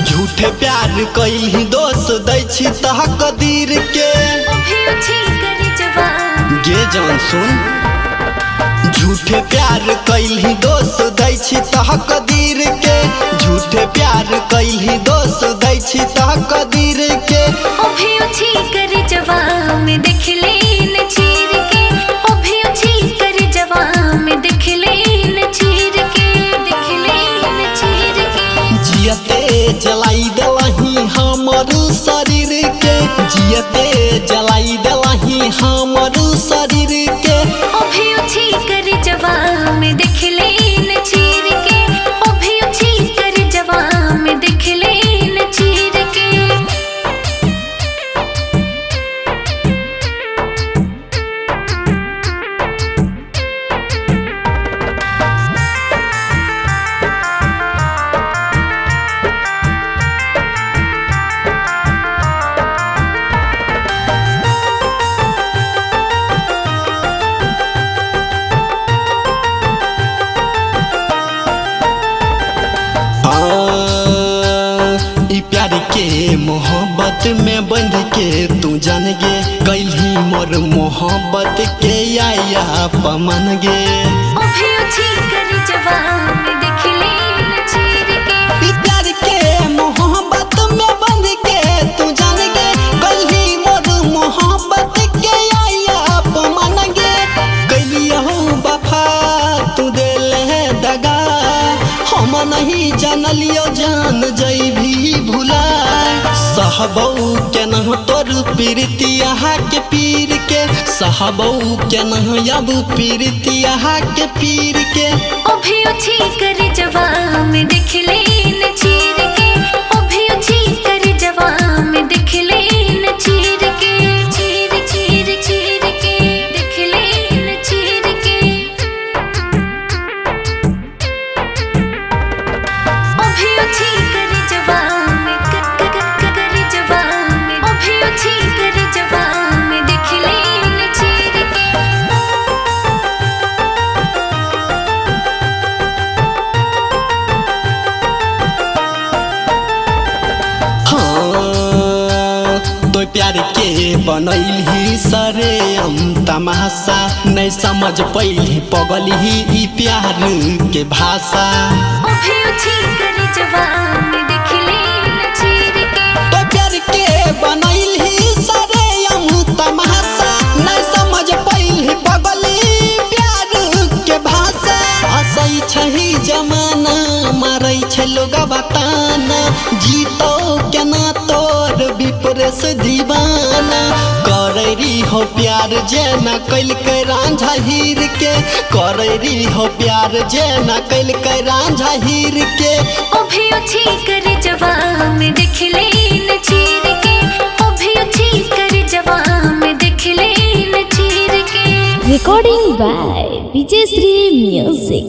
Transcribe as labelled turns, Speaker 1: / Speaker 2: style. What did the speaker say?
Speaker 1: झूठे प्यार कई दोष दै छी तह कदीर के गे जान सुन। झूठे प्यार कई दोष दै छी तह कदीर के, झूठे प्यार कई दोष दै छी तह कदीर के। जियते जलाई दलही हमर शरीर के, जियते जलाई दलही हमर शरीर के। प्यार के मोहब्बत में बंध के तू जान गे, कैली मोर मोहब्बत के आया पमन गे। प्यार के मोहब्बत में बंध के तू जान गे, कैली मोर मोहब्बत के आया पमन गे। कैली वफा तू दिले दगा, हम नहीं जानलियो जान जैभी भुला। सहबौ के न तोर पीरतिया के पीर के, सहबौ के न अब पीरतिया के पीर के। प्यार के बनैली सरे हम तमाशा, नहीं समझ पैली पगली ई प्यार के भाषा। तो प्यार के बनैली सरे हम तमाशा, नहीं समझ पैली पगली प्यार के भाषा। हंसै छही जमाना मारै छै लोगवा ताना, जीतो केना तोर विपरेश दीवाना। करैरी हो प्यार जेना कैलकै रांझा हीर के, करैरी हो प्यार जेना कैलकै रांझा हीर के।
Speaker 2: Recording by Vijay Sri Music.